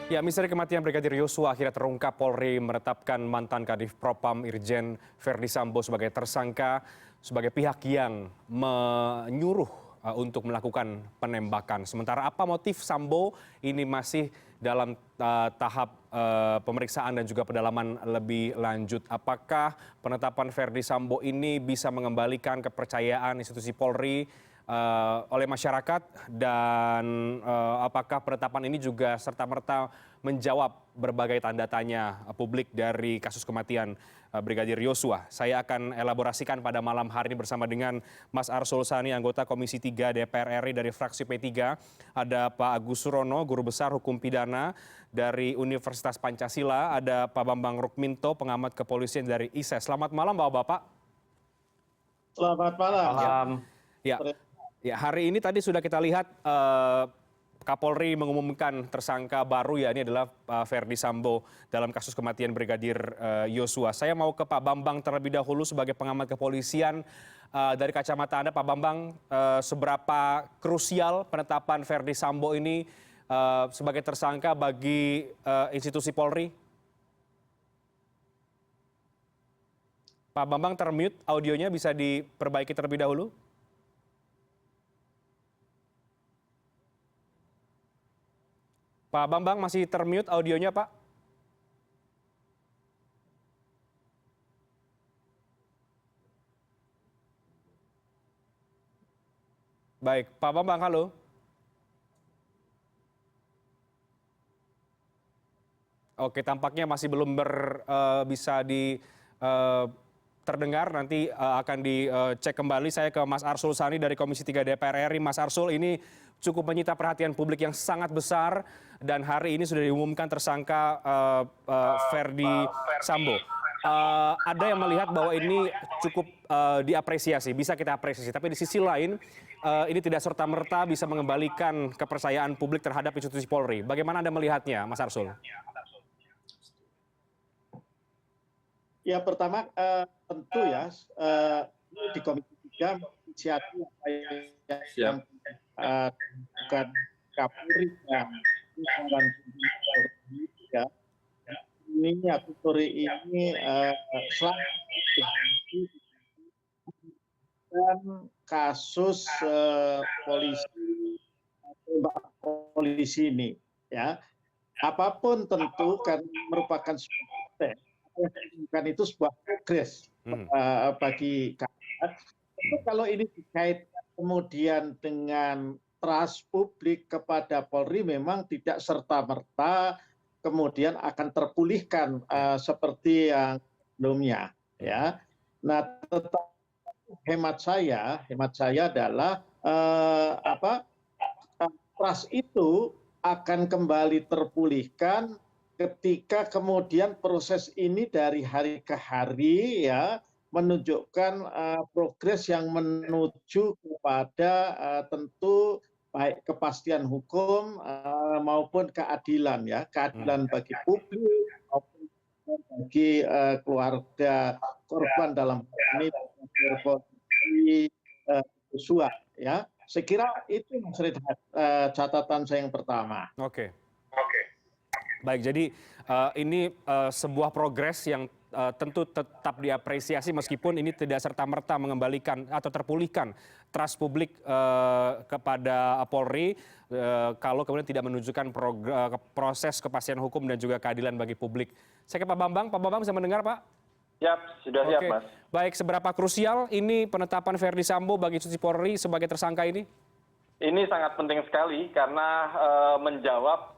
Ya, misteri kematian Brigadir Yosua akhirnya terungkap. Polri menetapkan mantan Kadif Propam Irjen Verdi Sambo sebagai tersangka sebagai pihak yang menyuruh untuk melakukan penembakan. Sementara apa motif Sambo ini masih dalam tahap pemeriksaan dan juga pendalaman lebih lanjut. Apakah penetapan Verdi Sambo ini bisa mengembalikan kepercayaan institusi Polri oleh masyarakat dan apakah penetapan ini juga serta-merta menjawab berbagai tanda tanya publik dari kasus kematian Brigadir Yosua. Saya akan elaborasikan pada malam hari ini bersama dengan Mas Arsul Sani, anggota Komisi 3 DPR RI dari fraksi P3. Ada Pak Agus Surono, Guru Besar Hukum Pidana dari Universitas Pancasila. Ada Pak Bambang Rukminto, pengamat kepolisian dari ISES. Selamat malam Bapak-Bapak. Selamat malam. Ya. Ya, hari ini tadi sudah kita lihat Kapolri mengumumkan tersangka baru, ya, ini adalah Verdi Sambo dalam kasus kematian Brigadir Yosua. Saya mau ke Pak Bambang terlebih dahulu sebagai pengamat kepolisian. Dari kacamata Anda, Pak Bambang, seberapa krusial penetapan Verdi Sambo ini sebagai tersangka bagi institusi Polri? Pak Bambang termute audionya, bisa diperbaiki terlebih dahulu. Pak Bambang masih termute audionya, Pak. Baik, Pak Bambang, halo. Oke, tampaknya masih belum bisa terdengar. Nanti akan dicek kembali. Saya ke Mas Arsul Sani dari Komisi 3 DPR RI. Mas Arsul, ini cukup menyita perhatian publik yang sangat besar dan hari ini sudah diumumkan tersangka Verdi Sambo. Ada yang melihat bahwa ini cukup diapresiasi, bisa kita apresiasi. Tapi di sisi lain, ini tidak serta-merta bisa mengembalikan kepercayaan publik terhadap institusi Polri. Bagaimana Anda melihatnya, Mas Arsul? Ya, pertama tentu ya di Komisi 3 inisiatif yang bukan Kapolri yang ya, ini Polri ini selalu dan kasus polisi ini, ya, apapun tentu kan merupakan sebuah bukan itu sebuah progres bagi kami. Kalau ini dikaitkan kemudian dengan trust publik kepada Polri, memang tidak serta-merta kemudian akan terpulihkan seperti yang sebelumnya. Ya, nah tetap hemat saya adalah trust itu akan kembali terpulihkan ketika kemudian proses ini dari hari ke hari ya menunjukkan progres yang menuju kepada tentu baik kepastian hukum maupun keadilan, ya, keadilan bagi publik maupun bagi keluarga korban dalam ini Yosua, ya. Saya kira itu Mas Redhat, catatan saya yang pertama. Oke. Baik, jadi ini sebuah progres yang tentu tetap diapresiasi meskipun ini tidak serta-merta mengembalikan atau terpulihkan trust publik kepada Polri kalau kemudian tidak menunjukkan proses kepastian hukum dan juga keadilan bagi publik. Saya ke Pak Bambang. Pak Bambang bisa mendengar, Pak? Siap, sudah siap, Mas. Baik, seberapa krusial ini penetapan Verdi Sambo bagi institusi Polri sebagai tersangka ini? Ini sangat penting sekali karena menjawab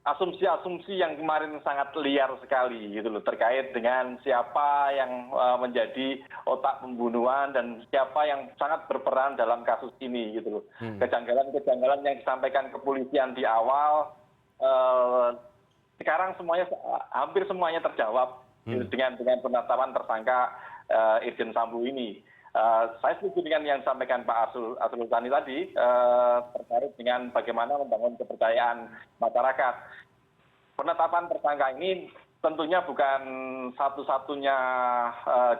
asumsi-asumsi yang kemarin sangat liar sekali gitu loh, terkait dengan siapa yang menjadi otak pembunuhan dan siapa yang sangat berperan dalam kasus ini gitu loh. Kejanggalan-kejanggalan yang disampaikan kepolisian di awal sekarang hampir semuanya terjawab dengan penetapan tersangka Irjen Sambo ini. Saya setuju dengan yang disampaikan Pak Arsul Sani tadi terkait dengan bagaimana membangun kepercayaan masyarakat. Penetapan tersangka ini tentunya bukan satu-satunya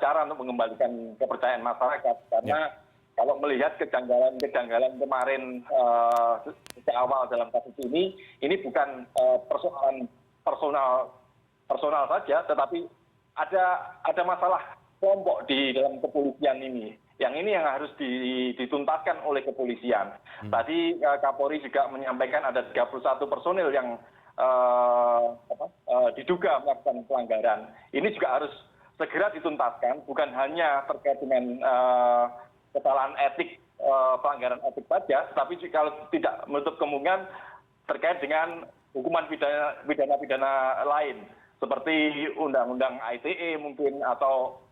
cara untuk mengembalikan kepercayaan masyarakat, karena kalau melihat kejanggalan kemarin sejak awal dalam kasus ini bukan persoalan personal saja, tetapi ada masalah kelompok di dalam kepolisian ini. Yang ini yang harus dituntaskan oleh kepolisian. Tadi Kapolri juga menyampaikan ada 31 personil yang diduga melakukan pelanggaran. Ini juga harus segera dituntaskan, bukan hanya terkait dengan kesalahan etik, pelanggaran etik saja, tetapi kalau tidak menutup kemungkinan terkait dengan hukuman pidana lain, seperti Undang-Undang ITE mungkin atau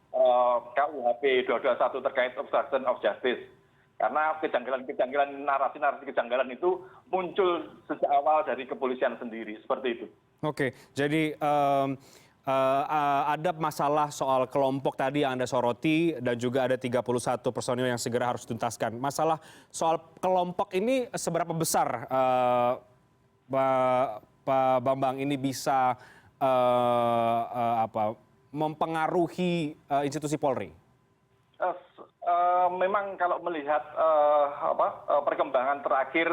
KUHP 221 terkait obstruction of justice. Karena kejanggalan, narasi-narasi kejanggalan itu muncul sejak awal dari kepolisian sendiri, seperti itu. Oke, jadi ada masalah soal kelompok tadi yang Anda soroti dan juga ada 31 personil yang segera harus dituntaskan. Masalah soal kelompok ini seberapa besar Pak Bambang ini bisa mempengaruhi institusi Polri? Memang kalau melihat perkembangan terakhir,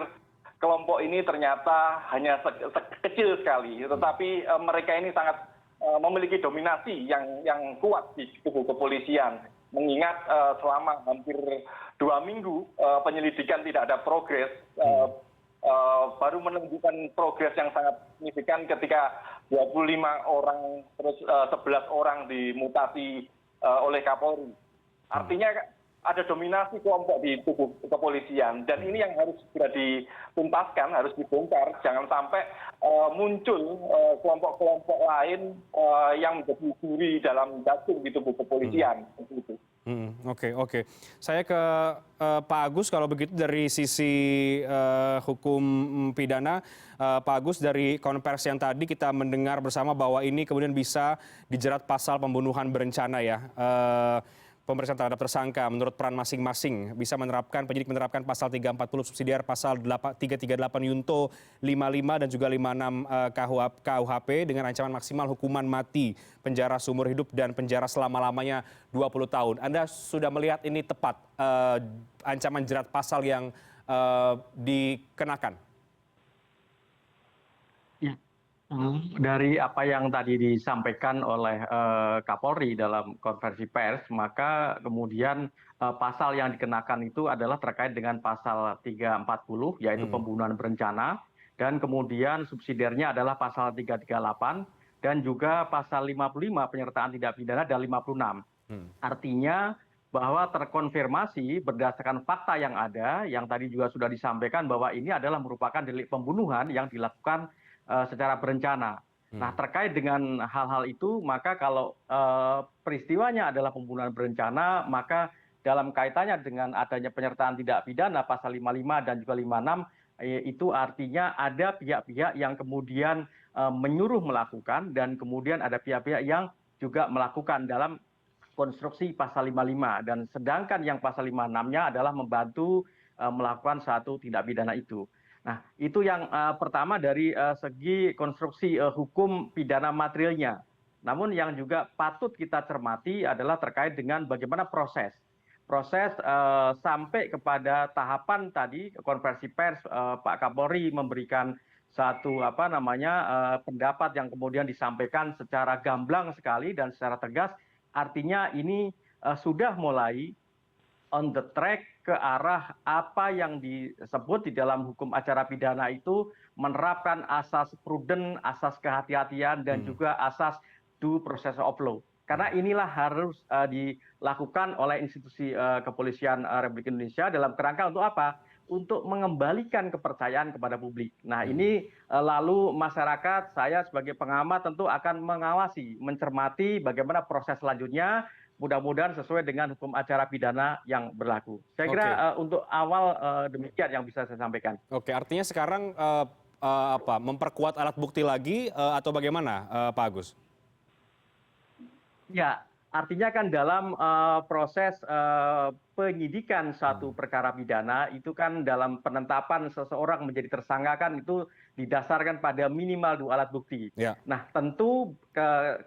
kelompok ini ternyata hanya kecil sekali, tetapi mereka ini sangat memiliki dominasi yang kuat di tubuh kepolisian. Mengingat selama hampir 2 minggu penyelidikan tidak ada progres, baru menunjukkan progres yang sangat signifikan ketika 25 orang terus 11 orang dimutasi oleh Kapolri. Artinya ada dominasi kelompok di tubuh kepolisian, dan ini yang harus segera dituntaskan, harus dibongkar. Jangan sampai muncul kelompok-kelompok lain yang menjadi duri dalam daging di tubuh kepolisian. Oke. Saya ke Pak Agus, kalau begitu dari sisi hukum pidana, Pak Agus, dari konversi yang tadi kita mendengar bersama bahwa ini kemudian bisa dijerat pasal pembunuhan berencana ya. Pemeriksaan terhadap tersangka menurut peran masing-masing bisa penyidik menerapkan pasal 340 subsidiar, pasal 338 Yunto 55 dan juga 56 KUHP dengan ancaman maksimal hukuman mati, penjara seumur hidup dan penjara selama-lamanya 20 tahun. Anda sudah melihat ini tepat ancaman jerat pasal yang dikenakan? Dari apa yang tadi disampaikan oleh Kapolri dalam konversi pers, maka kemudian pasal yang dikenakan itu adalah terkait dengan pasal 340, yaitu pembunuhan berencana, dan kemudian subsidiarnya adalah pasal 338, dan juga pasal 55 penyertaan tindak pidana dan 56. Artinya bahwa terkonfirmasi berdasarkan fakta yang ada, yang tadi juga sudah disampaikan bahwa ini adalah merupakan delik pembunuhan yang dilakukan secara berencana. Nah, terkait dengan hal-hal itu, maka kalau peristiwanya adalah pembunuhan berencana, maka dalam kaitannya dengan adanya penyertaan tidak pidana pasal 55 dan juga 56, itu artinya ada pihak-pihak yang kemudian menyuruh melakukan, dan kemudian ada pihak-pihak yang juga melakukan dalam konstruksi pasal 55. Dan sedangkan yang pasal 56-nya adalah membantu melakukan satu tindak pidana itu. Nah, itu yang pertama dari segi konstruksi hukum pidana materialnya. Namun yang juga patut kita cermati adalah terkait dengan bagaimana proses sampai kepada tahapan tadi konversi pers Pak Kapolri memberikan satu pendapat yang kemudian disampaikan secara gamblang sekali dan secara tegas. Artinya ini sudah mulai on the track ke arah apa yang disebut di dalam hukum acara pidana itu menerapkan asas prudent, asas kehati-hatian, dan juga asas due process of law. Karena inilah harus dilakukan oleh institusi kepolisian Republik Indonesia dalam kerangka untuk apa? Untuk mengembalikan kepercayaan kepada publik. Nah, ini lalu masyarakat, saya sebagai pengamat tentu akan mengawasi, mencermati bagaimana proses selanjutnya. Mudah-mudahan sesuai dengan hukum acara pidana yang berlaku. Saya kira untuk awal demikian yang bisa saya sampaikan. Oke, artinya sekarang memperkuat alat bukti lagi atau bagaimana, Pak Agus? Ya, artinya kan dalam proses penyidikan satu perkara pidana itu kan dalam penetapan seseorang menjadi tersangka kan itu didasarkan pada minimal 2 alat bukti. Ya. Nah, tentu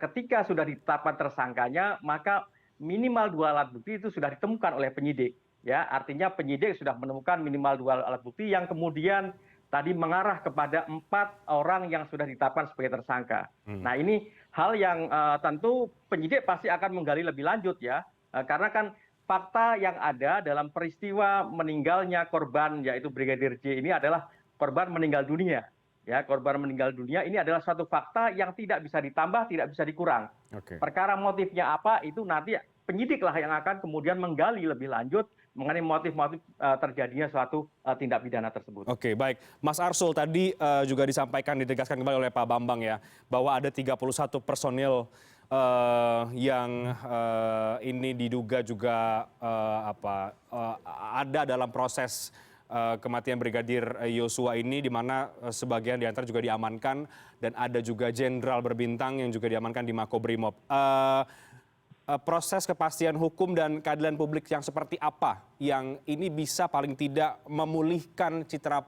ketika sudah ditetapkan tersangkanya, maka minimal 2 alat bukti itu sudah ditemukan oleh penyidik. ya artinya penyidik sudah menemukan minimal 2 alat bukti yang kemudian tadi mengarah kepada 4 orang yang sudah ditetapkan sebagai tersangka. Nah ini hal yang tentu penyidik pasti akan menggali lebih lanjut ya, karena kan fakta yang ada dalam peristiwa meninggalnya korban yaitu Brigadir J ini adalah korban meninggal dunia. Ya, korban meninggal dunia ini adalah suatu fakta yang tidak bisa ditambah, tidak bisa dikurang. Perkara motifnya apa itu nanti penyidiklah yang akan kemudian menggali lebih lanjut mengenai motif-motif terjadinya suatu tindak pidana tersebut. Oke, baik. Mas Arsul, tadi juga disampaikan, ditegaskan kembali oleh Pak Bambang ya, bahwa ada 31 personil yang ini diduga juga ada dalam proses kematian Brigadir Yosua ini, di mana sebagian diantara juga diamankan, dan ada juga jenderal berbintang yang juga diamankan di Makobrimob. Proses kepastian hukum dan keadilan publik yang seperti apa yang ini bisa paling tidak memulihkan citra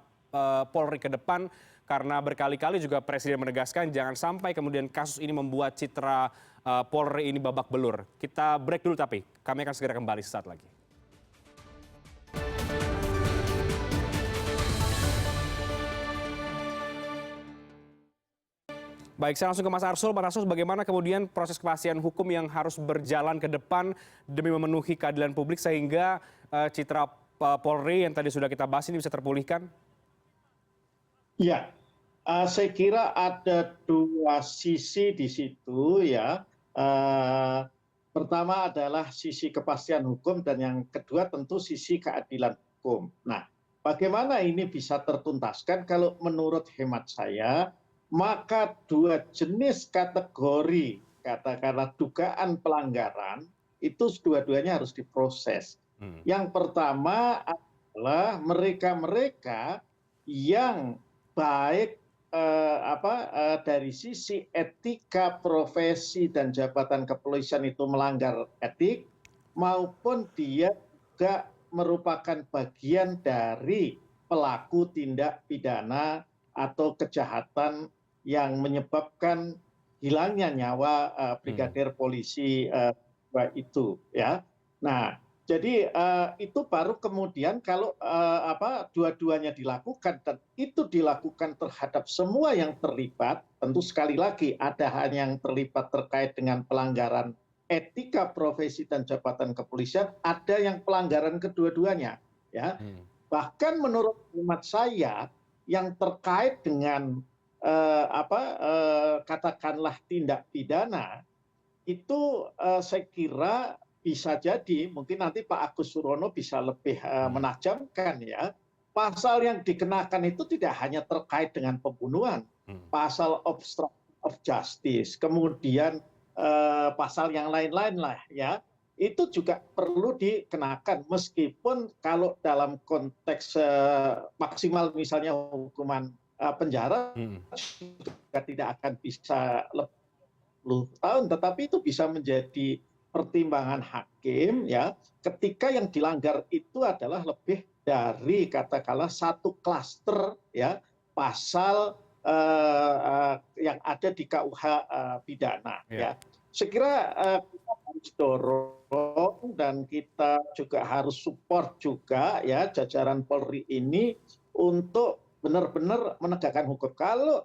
Polri ke depan, karena berkali-kali juga Presiden menegaskan jangan sampai kemudian kasus ini membuat citra Polri ini babak belur. Kita break dulu, tapi kami akan segera kembali sesaat lagi. Baik, saya langsung ke Mas Arsul. Mas Arsul, bagaimana kemudian proses kepastian hukum yang harus berjalan ke depan demi memenuhi keadilan publik sehingga citra Polri yang tadi sudah kita bahas ini bisa terpulihkan? Ya, saya kira ada 2 sisi di situ ya. Pertama adalah sisi kepastian hukum dan yang kedua tentu sisi keadilan hukum. Nah, bagaimana ini bisa tertuntaskan? Kalau menurut hemat saya, maka 2 jenis kategori katakanlah dugaan pelanggaran itu dua-duanya harus diproses. Yang pertama adalah mereka-mereka yang baik dari sisi etika profesi dan jabatan kepolisian itu melanggar etik, maupun dia juga merupakan bagian dari pelaku tindak pidana atau kejahatan yang menyebabkan hilangnya nyawa brigadir polisi itu ya. Nah, jadi itu baru kemudian kalau dua-duanya dilakukan dan itu dilakukan terhadap semua yang terlibat, tentu sekali lagi ada hal yang terlibat terkait dengan pelanggaran etika profesi dan jabatan kepolisian, ada yang pelanggaran kedua-duanya ya. Bahkan menurut hemat saya yang terkait dengan katakanlah tindak pidana itu saya kira bisa jadi mungkin nanti Pak Agus Surono bisa lebih menajamkan ya, pasal yang dikenakan itu tidak hanya terkait dengan pembunuhan, pasal obstruction of justice, kemudian pasal yang lain-lain lah ya, itu juga perlu dikenakan meskipun kalau dalam konteks maksimal misalnya hukuman penjara juga tidak akan bisa lebih 10 tahun, tetapi itu bisa menjadi pertimbangan hakim ya ketika yang dilanggar itu adalah lebih dari katakanlah 1 klaster ya pasal yang ada di KUH pidana ya. Saya kira kita harus dorong dan kita juga harus support juga ya jajaran Polri ini untuk benar-benar menegakkan hukum. Kalau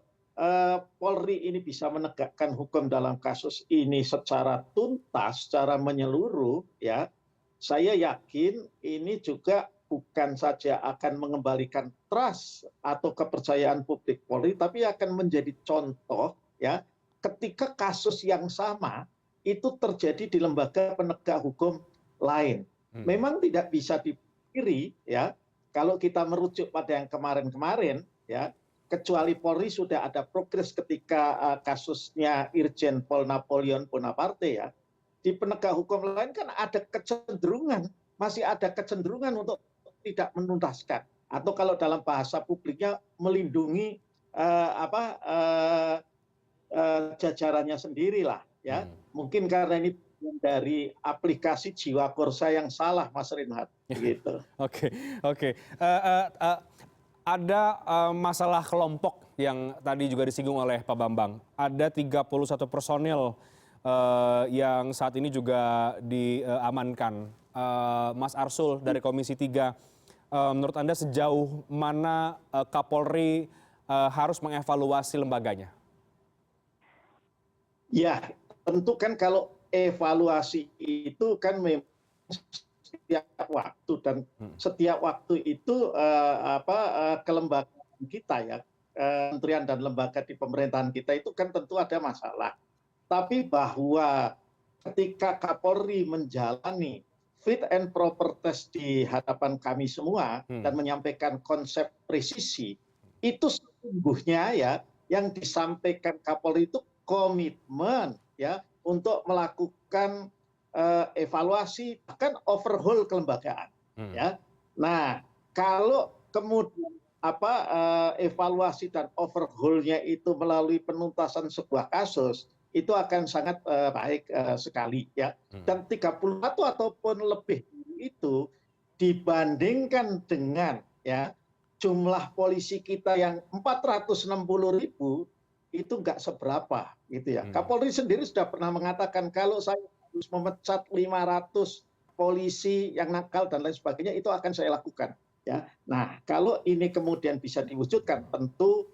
Polri ini bisa menegakkan hukum dalam kasus ini secara tuntas, secara menyeluruh, ya, saya yakin ini juga bukan saja akan mengembalikan trust atau kepercayaan publik Polri, tapi akan menjadi contoh, ya, ketika kasus yang sama itu terjadi di lembaga penegak hukum lain. Memang tidak bisa dipungkiri, ya, kalau kita merujuk pada yang kemarin-kemarin, ya, kecuali Polri sudah ada progres ketika kasusnya Irjen Pol Napoleon Bonaparte ya. Di penegak hukum lain kan ada kecenderungan, masih ada kecenderungan untuk tidak menuntaskan. Atau kalau dalam bahasa publiknya melindungi jajarannya sendirilah ya. Mungkin karena ini dari aplikasi Jiwa Korsa yang salah, Mas Reinhardt. Gitu. Oke. Ada masalah kelompok yang tadi juga disinggung oleh Pak Bambang. Ada 31 personil yang saat ini juga diamankan. Mas Arsul dari Komisi 3, menurut Anda sejauh mana Kapolri harus mengevaluasi lembaganya? Ya, tentu kan kalau evaluasi itu kan memang setiap waktu, dan setiap waktu itu kelembagaan kita ya, kementerian dan lembaga di pemerintahan kita itu kan tentu ada masalah. Tapi bahwa ketika Kapolri menjalani fit and proper test di hadapan kami semua dan menyampaikan konsep presisi, itu sesungguhnya ya yang disampaikan Kapolri itu komitmen ya untuk melakukan evaluasi bahkan overhaul kelembagaan ya. Nah, kalau kemudian evaluasi dan overhaulnya itu melalui penuntasan sebuah kasus, itu akan sangat baik sekali ya. Dan 31 ataupun lebih itu dibandingkan dengan ya jumlah polisi kita yang 460.000 itu nggak seberapa gitu ya. Kapolri sendiri sudah pernah mengatakan kalau saya harus memecat 500 polisi yang nakal dan lain sebagainya, itu akan saya lakukan ya. Nah, kalau ini kemudian bisa diwujudkan, tentu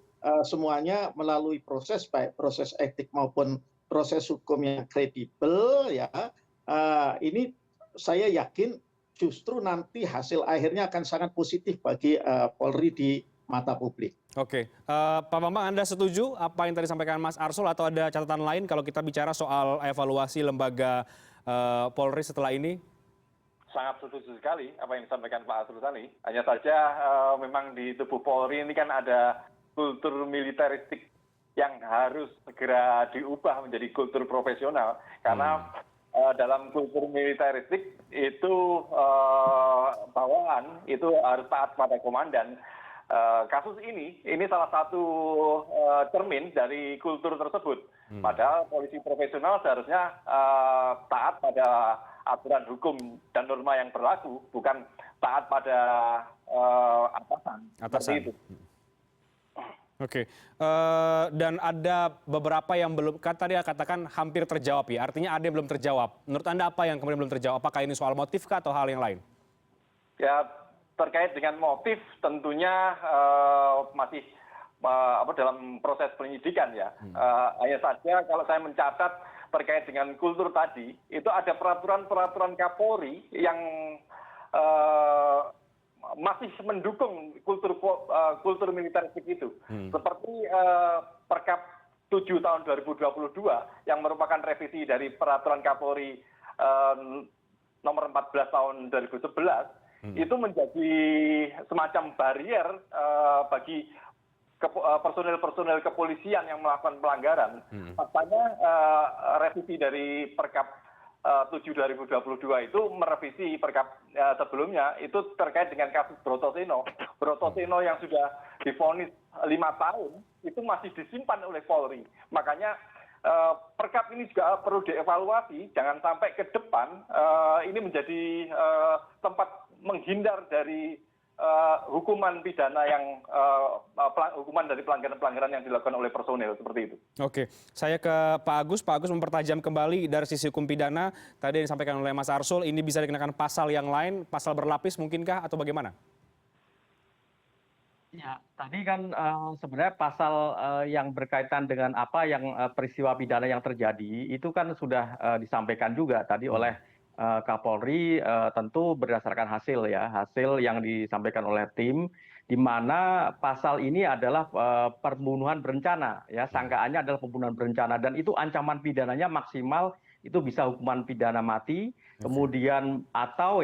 semuanya melalui proses, baik proses etik maupun proses hukum yang kredibel ya. Ini saya yakin justru nanti hasil akhirnya akan sangat positif bagi Polri di mata publik. Oke, Pak Bambang, Anda setuju apa yang tadi disampaikan Mas Arsul atau ada catatan lain kalau kita bicara soal evaluasi lembaga Polri setelah ini? Sangat setuju sekali apa yang disampaikan Pak Arsul tadi. Hanya saja memang di tubuh Polri ini kan ada kultur militeristik yang harus segera diubah menjadi kultur profesional. Karena dalam kultur militeristik itu bawahan itu harus taat pada komandan. Kasus ini salah satu cermin dari kultur tersebut. Padahal polisi profesional seharusnya taat pada aturan hukum dan norma yang berlaku, bukan taat pada atasan. Seperti itu. Oke, dan ada beberapa yang belum, kan tadi katakan hampir terjawab ya, artinya ada yang belum terjawab. Menurut Anda apa yang kemudian belum terjawab? Apakah ini soal motif kah atau hal yang lain? Ya, terkait dengan motif tentunya masih dalam proses penyidikan ya. Hanya saja kalau saya mencatat terkait dengan kultur tadi, itu ada peraturan-peraturan Kapolri yang masih mendukung kultur militeristik itu. Seperti Perkap 7 tahun 2022 yang merupakan revisi dari peraturan Kapolri nomor 14 tahun 2011, itu menjadi semacam barier bagi personel kepolisian yang melakukan pelanggaran. Faktanya revisi dari Perkap 7 2022 itu merevisi Perkap sebelumnya itu terkait dengan kasus Brotoseno. Brotoseno yang sudah divonis 5 tahun itu masih disimpan oleh Polri. Makanya Perkap ini juga perlu dievaluasi, jangan sampai ke depan ini menjadi tempat menghindar dari hukuman pidana yang hukuman dari pelanggaran-pelanggaran yang dilakukan oleh personel seperti itu. Oke, saya ke Pak Agus. Pak Agus mempertajam kembali dari sisi hukum pidana. Tadi yang disampaikan oleh Mas Arsul, ini bisa dikenakan pasal yang lain, pasal berlapis mungkinkah atau bagaimana? Ya, tadi kan sebenarnya pasal yang berkaitan dengan apa yang peristiwa pidana yang terjadi itu kan sudah disampaikan juga tadi oleh Kapolri, tentu berdasarkan hasil yang disampaikan oleh tim, di mana pasal ini adalah pembunuhan berencana, ya, sangkaannya adalah pembunuhan berencana, dan itu ancaman pidananya maksimal itu bisa hukuman pidana mati, kemudian atau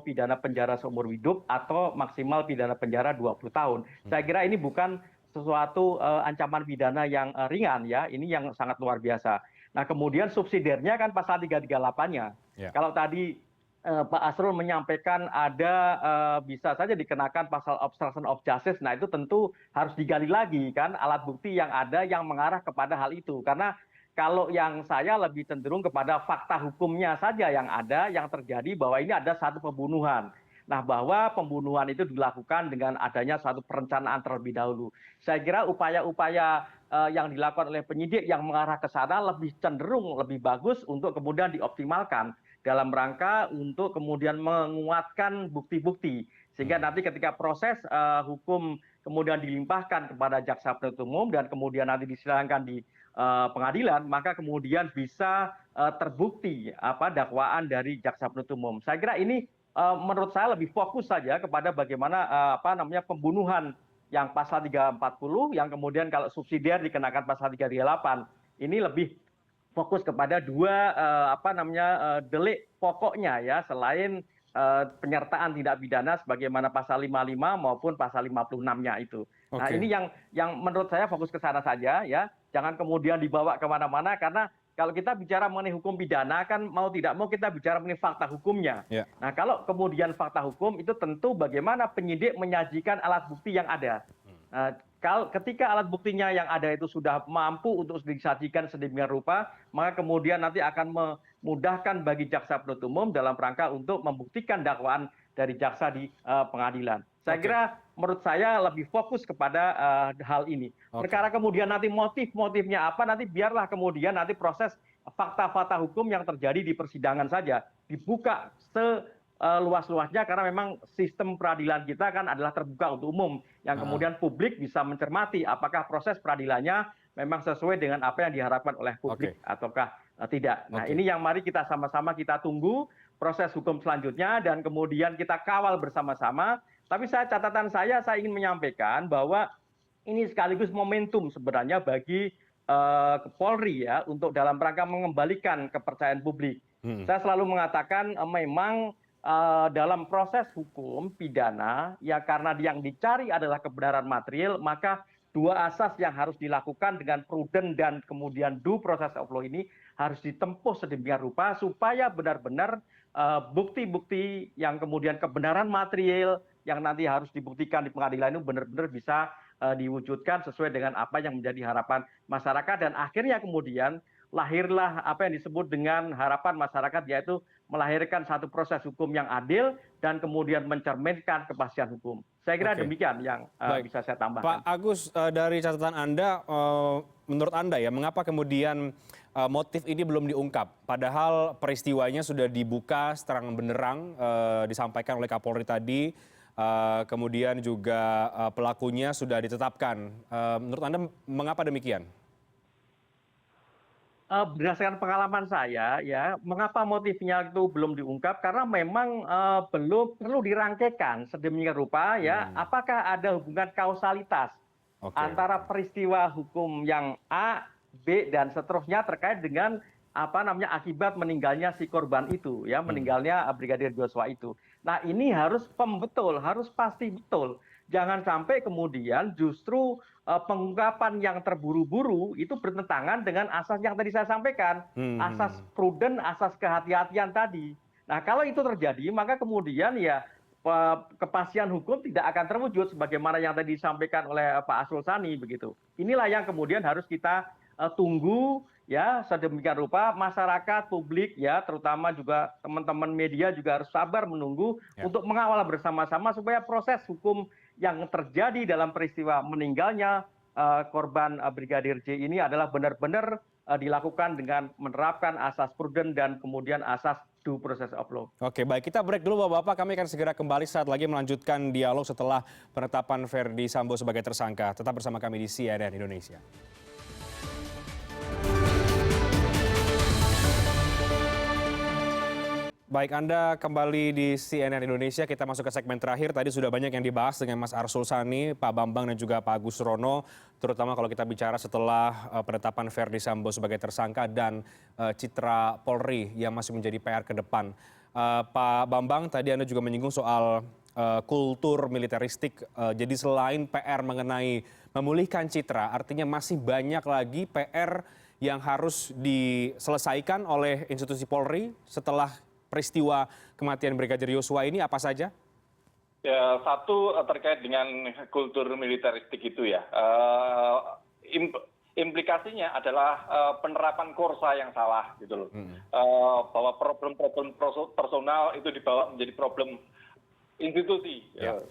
pidana penjara seumur hidup atau maksimal pidana penjara 20 tahun. Saya kira ini bukan sesuatu ancaman pidana yang ringan ya, ini yang sangat luar biasa. Nah, kemudian subsidiarnya kan pasal 338-nya. Kalau tadi Pak Asrul menyampaikan ada bisa saja dikenakan pasal obstruction of justice, nah itu tentu harus digali lagi kan alat bukti yang ada yang mengarah kepada hal itu. Karena kalau yang saya lebih cenderung kepada fakta hukumnya saja yang ada, yang terjadi bahwa ini ada satu pembunuhan. Nah, bahwa pembunuhan itu dilakukan dengan adanya suatu perencanaan terlebih dahulu. Saya kira upaya-upaya yang dilakukan oleh penyidik yang mengarah ke sana lebih cenderung lebih bagus untuk kemudian dioptimalkan. dalam rangka untuk kemudian menguatkan bukti-bukti sehingga nanti ketika proses hukum kemudian dilimpahkan kepada jaksa penuntut umum dan kemudian nanti disidangkan di pengadilan, maka kemudian bisa terbukti dakwaan dari jaksa penuntut umum. Saya kira ini menurut saya lebih fokus saja kepada bagaimana pembunuhan yang pasal 340 yang kemudian kalau subsidiar dikenakan pasal 338. Ini lebih fokus kepada dua delik pokoknya ya, selain penyertaan tindak pidana sebagaimana pasal 55 maupun pasal 56-nya itu. Nah, ini yang menurut saya fokus ke sana saja ya. Jangan kemudian dibawa kemana-mana karena kalau kita bicara mengenai hukum pidana kan mau tidak mau kita bicara mengenai fakta hukumnya. Ya. Nah, kalau kemudian fakta hukum itu tentu bagaimana penyidik menyajikan alat bukti yang ada. Ketika alat buktinya yang ada itu sudah mampu untuk disajikan sedemikian rupa, maka kemudian nanti akan memudahkan bagi jaksa penuntut umum dalam rangka untuk membuktikan dakwaan dari jaksa di pengadilan. Saya kira menurut saya lebih fokus kepada hal ini. Perkara kemudian nanti motifnya apa, nanti biarlah kemudian nanti proses fakta-fakta hukum yang terjadi di persidangan saja dibuka luas-luasnya karena memang sistem peradilan kita kan adalah terbuka untuk umum yang kemudian publik bisa mencermati apakah proses peradilannya memang sesuai dengan apa yang diharapkan oleh publik ataukah tidak. Nah, ini yang mari kita sama-sama kita tunggu proses hukum selanjutnya dan kemudian kita kawal bersama-sama. Tapi catatan saya ingin menyampaikan bahwa ini sekaligus momentum sebenarnya bagi Polri ya untuk dalam rangka mengembalikan kepercayaan publik. Saya selalu mengatakan memang dalam proses hukum pidana ya karena yang dicari adalah kebenaran material, maka dua asas yang harus dilakukan dengan prudent dan kemudian due process of law ini harus ditempuh sedemikian rupa supaya benar-benar bukti-bukti yang kemudian kebenaran material yang nanti harus dibuktikan di pengadilan itu benar-benar bisa diwujudkan sesuai dengan apa yang menjadi harapan masyarakat dan akhirnya kemudian lahirlah apa yang disebut dengan harapan masyarakat, yaitu melahirkan satu proses hukum yang adil dan kemudian mencerminkan kepastian hukum. Saya kira demikian yang bisa saya tambahkan. Pak Agus, dari catatan Anda, menurut Anda ya, mengapa kemudian motif ini belum diungkap? Padahal peristiwanya sudah dibuka seterang benderang, disampaikan oleh Kapolri tadi, kemudian juga pelakunya sudah ditetapkan. Menurut Anda, mengapa demikian? Berdasarkan pengalaman saya ya, mengapa motifnya itu belum diungkap karena memang belum perlu dirangkaikan sedemikian rupa ya, apakah ada hubungan kausalitas antara peristiwa hukum yang A, B dan seterusnya terkait dengan akibat meninggalnya si korban itu ya, meninggalnya Brigadir Joshua itu. Nah, ini harus betul, harus pasti betul. Jangan sampai kemudian justru pengungkapan yang terburu-buru itu bertentangan dengan asas yang tadi saya sampaikan, asas prudent, asas kehati-hatian tadi. Nah, kalau itu terjadi, maka kemudian ya kepastian hukum tidak akan terwujud sebagaimana yang tadi disampaikan oleh Pak Arsul Sani begitu. Inilah yang kemudian harus kita tunggu ya sedemikian rupa, masyarakat, publik ya, terutama juga teman-teman media juga harus sabar menunggu untuk mengawal bersama-sama supaya proses hukum yang terjadi dalam peristiwa meninggalnya korban Brigadir J ini adalah benar-benar dilakukan dengan menerapkan asas prudent dan kemudian asas due process of law. Oke, baik, kita break dulu Bapak-Bapak. Kami akan segera kembali saat lagi melanjutkan dialog setelah penetapan Verdi Sambo sebagai tersangka. Tetap bersama kami di CNN Indonesia. Baik, Anda kembali di CNN Indonesia. Kita masuk ke segmen terakhir. Tadi sudah banyak yang dibahas dengan Mas Arsul Sani, Pak Bambang dan juga Pak Agus Surono. Terutama kalau kita bicara setelah penetapan Verdi Sambo sebagai tersangka dan citra Polri yang masih menjadi PR ke depan. Pak Bambang, tadi Anda juga menyinggung soal kultur militeristik. Jadi selain PR mengenai memulihkan citra, artinya masih banyak lagi PR yang harus diselesaikan oleh institusi Polri setelah peristiwa kematian Brigadir Yosua ini apa saja? Ya, satu terkait dengan kultur militeristik itu ya. Implikasinya adalah penerapan kursa yang salah gitu loh. Bahwa problem-problem personal itu dibawa menjadi problem institusi. Ya.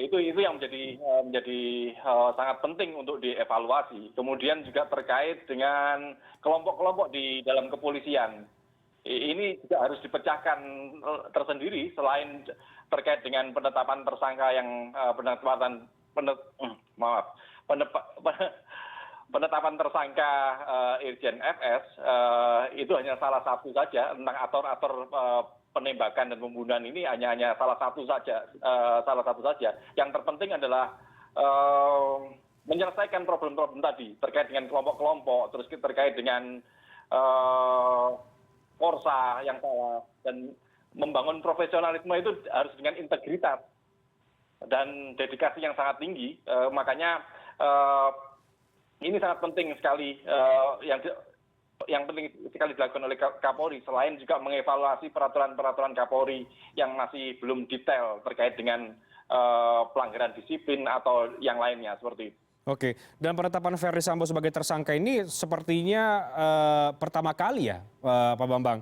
Itu yang menjadi sangat penting untuk dievaluasi. Kemudian juga terkait dengan kelompok-kelompok di dalam kepolisian. ini juga harus dipecahkan tersendiri selain terkait dengan penetapan tersangka yang penetapan tersangka Irjen FS itu hanya salah satu saja tentang ator penembakan dan pembunuhan ini hanya salah satu saja. Yang terpenting adalah menyelesaikan problem-problem tadi terkait dengan kelompok-kelompok, terus terkait dengan Korsa yang salah, dan membangun profesionalisme itu harus dengan integritas dan dedikasi yang sangat tinggi. Makanya ini sangat penting sekali yang penting sekali dilakukan oleh Kapolri, selain juga mengevaluasi peraturan-peraturan Kapolri yang masih belum detail terkait dengan pelanggaran disiplin atau yang lainnya seperti itu. Oke, dan penetapan Verdi Sambo sebagai tersangka ini sepertinya pertama kali ya, Pak Bambang,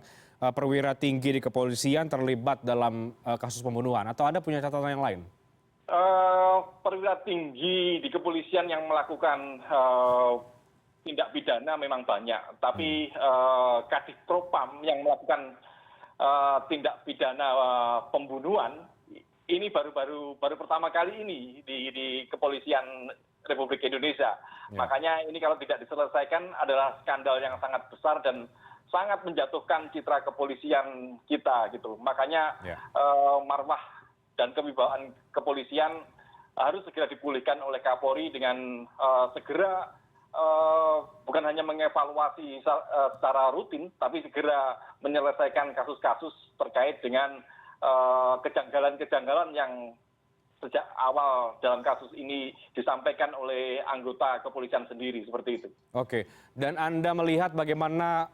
perwira tinggi di kepolisian terlibat dalam kasus pembunuhan, atau ada punya catatan yang lain? Perwira tinggi di kepolisian yang melakukan tindak pidana memang banyak, tapi Kadif Propam yang melakukan tindak pidana pembunuhan ini baru pertama kali ini di kepolisian Republik Indonesia. Makanya ini kalau tidak diselesaikan adalah skandal yang sangat besar dan sangat menjatuhkan citra kepolisian kita gitu. Makanya marwah dan kewibawaan kepolisian harus segera dipulihkan oleh Kapolri dengan segera bukan hanya mengevaluasi secara rutin, tapi segera menyelesaikan kasus-kasus terkait dengan kejanggalan-kejanggalan yang sejak awal dalam kasus ini disampaikan oleh anggota kepolisian sendiri, seperti itu. Oke, dan Anda melihat bagaimana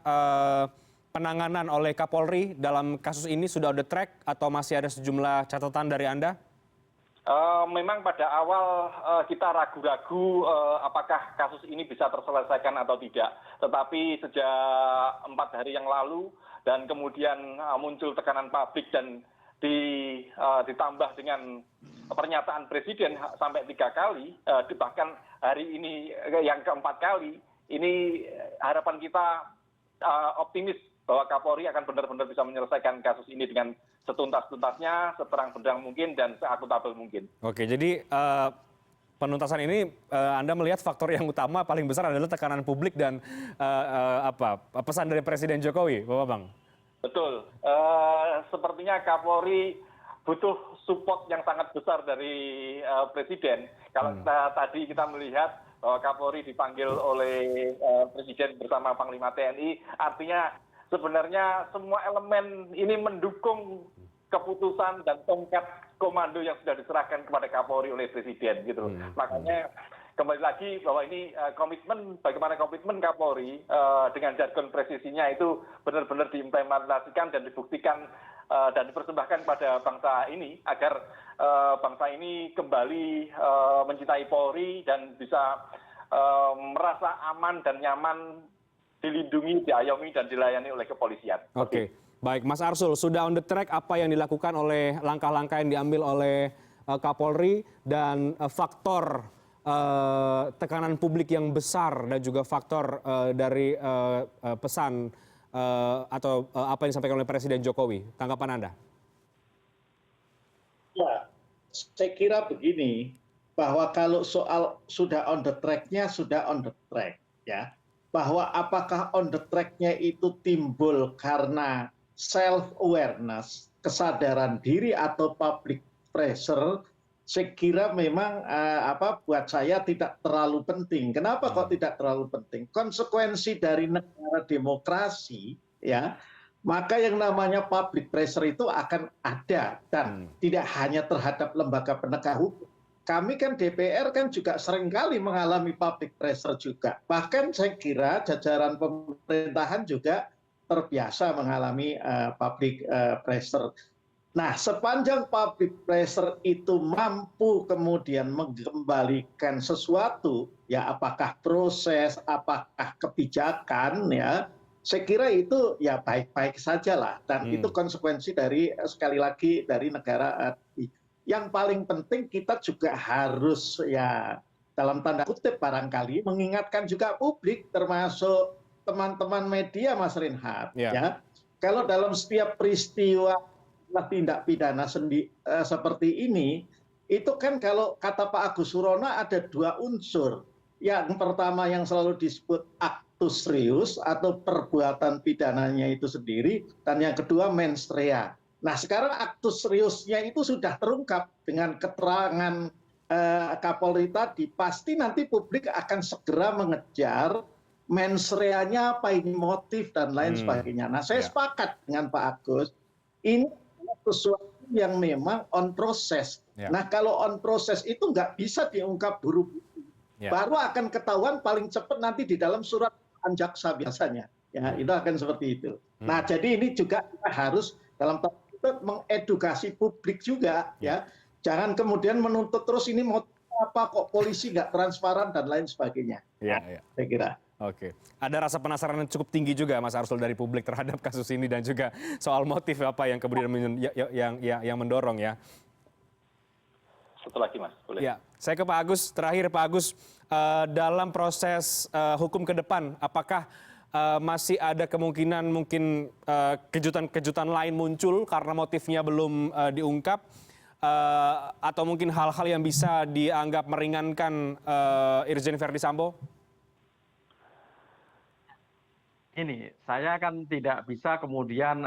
penanganan oleh Kapolri dalam kasus ini, sudah on the track atau masih ada sejumlah catatan dari Anda? Memang pada awal kita ragu-ragu apakah kasus ini bisa terselesaikan atau tidak. Tetapi sejak 4 hari yang lalu dan kemudian muncul tekanan publik dan ditambah dengan pernyataan Presiden sampai 3 kali, bahkan hari ini yang keempat kali, ini harapan kita optimis bahwa Kapolri akan benar-benar bisa menyelesaikan kasus ini dengan setuntas-tuntasnya, seterang-benderang mungkin, dan seakuntabel mungkin. Oke, jadi penuntasan ini Anda melihat faktor yang utama paling besar adalah tekanan publik dan pesan dari Presiden Jokowi, Bapak Bang? Betul. Sepertinya Kapolri butuh support yang sangat besar dari Presiden. Kalau tadi kita melihat bahwa Kapolri dipanggil oleh Presiden bersama Panglima TNI, artinya sebenarnya semua elemen ini mendukung keputusan dan tongkat komando yang sudah diserahkan kepada Kapolri oleh Presiden gitu. Makanya kembali lagi bahwa ini bagaimana komitmen Kapolri dengan jargon presisinya itu benar-benar diimplementasikan dan dibuktikan dan dipersembahkan pada bangsa ini agar bangsa ini kembali mencintai Polri dan bisa merasa aman dan nyaman, dilindungi, diayomi, dan dilayani oleh kepolisian. Oke, baik. Mas Arsul, sudah on the track apa yang dilakukan oleh langkah-langkah yang diambil oleh Kapolri dan faktor tekanan publik yang besar dan juga faktor dari pesan atau apa yang disampaikan oleh Presiden Jokowi. Tanggapan Anda? Ya, saya kira begini, bahwa kalau soal sudah on the track-nya, sudah on the track, ya. Bahwa apakah on the track-nya itu timbul karena self-awareness, kesadaran diri atau public pressure, saya kira memang buat saya tidak terlalu penting. Kenapa kok tidak terlalu penting? Konsekuensi dari negara demokrasi, ya, maka yang namanya public pressure itu akan ada dan tidak hanya terhadap lembaga penegak hukum. Kami kan DPR kan juga seringkali mengalami public pressure juga. Bahkan saya kira jajaran pemerintahan juga terbiasa mengalami public pressure. Nah, sepanjang public pressure itu mampu kemudian mengembalikan sesuatu, ya apakah proses, apakah kebijakan, ya saya kira itu ya baik-baik saja lah. Dan itu konsekuensi dari, sekali lagi, dari negara. Yang paling penting kita juga harus ya dalam tanda kutip barangkali mengingatkan juga publik termasuk teman-teman media, Mas Reinhardt, ya kalau dalam setiap peristiwa tindak pidana seperti ini, itu kan kalau kata Pak Agus Surono ada dua unsur. Yang pertama yang selalu disebut actus reus atau perbuatan pidananya itu sendiri, dan yang kedua mens rea. Nah sekarang actus reusnya itu sudah terungkap dengan keterangan Kapolri tadi, pasti nanti publik akan segera mengejar mens rea-nya apa ini, motif dan lain sebagainya. Nah saya sepakat dengan Pak Agus, ini sesuatu yang memang on proses. Nah kalau on proses itu nggak bisa diungkap buru-buru. Baru akan ketahuan paling cepat nanti di dalam surat jaksa biasanya. Ya itu akan seperti itu. Nah jadi ini juga kita harus dalam tanda kutip mengedukasi publik juga, ya. Jangan kemudian menuntut terus ini mau apa kok polisi nggak transparan dan lain sebagainya. Saya kira. Oke, ada rasa penasaran yang cukup tinggi juga Mas Arsul dari publik terhadap kasus ini dan juga soal motif apa yang kemudian yang mendorong ya. Satu lagi Mas, boleh. Ya, saya ke Pak Agus. Terakhir Pak Agus, dalam proses hukum ke depan, apakah masih ada kemungkinan mungkin kejutan-kejutan lain muncul karena motifnya belum diungkap, atau mungkin hal-hal yang bisa dianggap meringankan Irjen Verdi Sambo? Ini, saya kan tidak bisa kemudian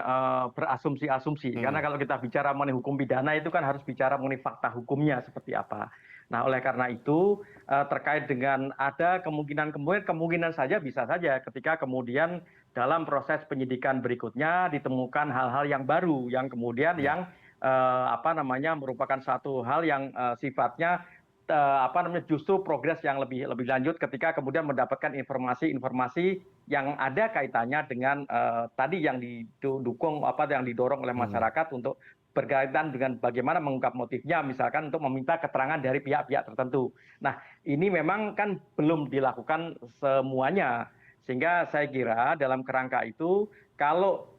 berasumsi-asumsi, karena kalau kita bicara mengenai hukum pidana itu kan harus bicara mengenai fakta hukumnya seperti apa. Nah, oleh karena itu terkait dengan ada kemungkinan saja bisa saja ketika kemudian dalam proses penyidikan berikutnya ditemukan hal-hal yang baru, yang kemudian yang merupakan satu hal yang sifatnya justru progres yang lebih lanjut ketika kemudian mendapatkan informasi-informasi yang ada kaitannya dengan tadi yang didukung yang didorong oleh masyarakat untuk berkaitan dengan bagaimana mengungkap motifnya, misalkan untuk meminta keterangan dari pihak-pihak tertentu. Nah, ini memang kan belum dilakukan semuanya, sehingga saya kira dalam kerangka itu kalau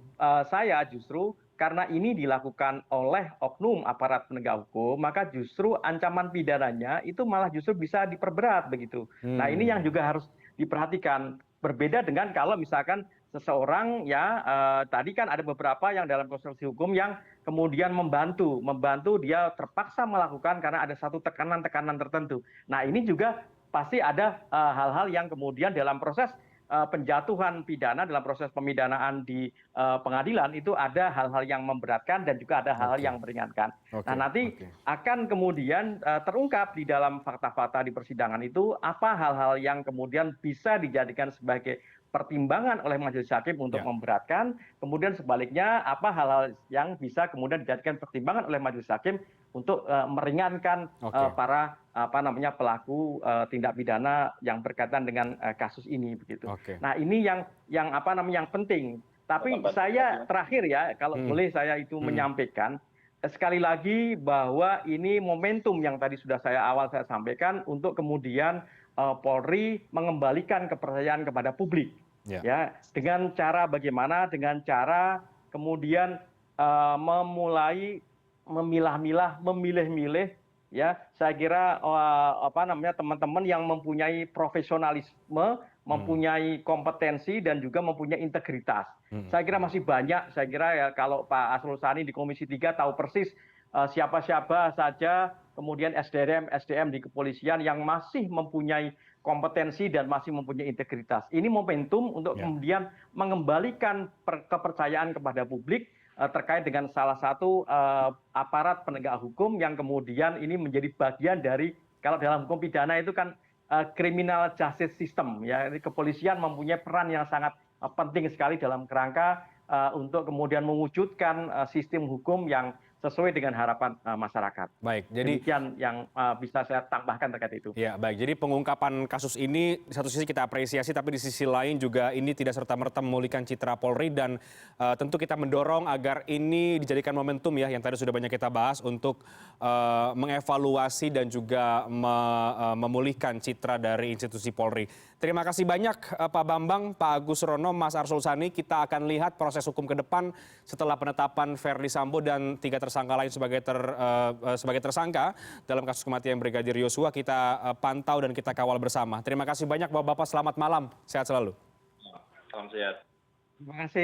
saya justru karena ini dilakukan oleh oknum aparat penegak hukum, maka justru ancaman pidananya itu malah justru bisa diperberat begitu. Nah ini yang juga harus diperhatikan. Berbeda dengan kalau misalkan seseorang tadi kan ada beberapa yang dalam konstruksi hukum yang kemudian membantu dia terpaksa melakukan karena ada satu tekanan-tekanan tertentu. Nah ini juga pasti ada hal-hal yang kemudian dalam proses penjatuhan pidana, dalam proses pemidanaan di pengadilan itu ada hal-hal yang memberatkan dan juga ada hal-hal yang meringankan. Nah nanti akan kemudian terungkap di dalam fakta-fakta di persidangan itu apa hal-hal yang kemudian bisa dijadikan sebagai pertimbangan oleh majelis hakim untuk memberatkan, kemudian sebaliknya apa hal-hal yang bisa kemudian dijadikan pertimbangan oleh majelis hakim untuk meringankan para pelaku tindak pidana yang berkaitan dengan kasus ini begitu. Nah ini yang penting. Tapi saya terakhir ya kalau boleh saya itu menyampaikan sekali lagi bahwa ini momentum yang tadi sudah saya sampaikan untuk kemudian Polri mengembalikan kepercayaan kepada publik, ya dengan cara bagaimana, dengan cara kemudian memulai memilah-milah, memilih-milih, ya saya kira teman-teman yang mempunyai profesionalisme, mempunyai kompetensi dan juga mempunyai integritas. Saya kira masih banyak. Saya kira ya kalau Pak Arsul Sani di Komisi 3 tahu persis siapa-siapa saja kemudian SDM di kepolisian yang masih mempunyai kompetensi dan masih mempunyai integritas. Ini momentum untuk kemudian mengembalikan kepercayaan kepada publik terkait dengan salah satu aparat penegak hukum yang kemudian ini menjadi bagian dari, kalau dalam hukum pidana itu kan criminal justice system, ya kepolisian mempunyai peran yang sangat penting sekali dalam kerangka untuk kemudian mewujudkan sistem hukum yang sesuai dengan harapan masyarakat. Baik, jadi demikian yang bisa saya tambahkan terkait itu. Ya, baik. Jadi pengungkapan kasus ini di satu sisi kita apresiasi, tapi di sisi lain juga ini tidak serta-merta memulihkan citra Polri dan tentu kita mendorong agar ini dijadikan momentum ya yang tadi sudah banyak kita bahas untuk mengevaluasi dan juga memulihkan citra dari institusi Polri. Terima kasih banyak Pak Bambang, Pak Agus Surono, Mas Arsul Sani. Kita akan lihat proses hukum ke depan setelah penetapan Verdi Sambo dan 3 tersangka lain sebagai tersangka dalam kasus kematian Brigadir Yosua. Kita pantau dan kita kawal bersama. Terima kasih banyak Bapak-bapak, selamat malam. Sehat selalu. Salam sehat. Terima kasih.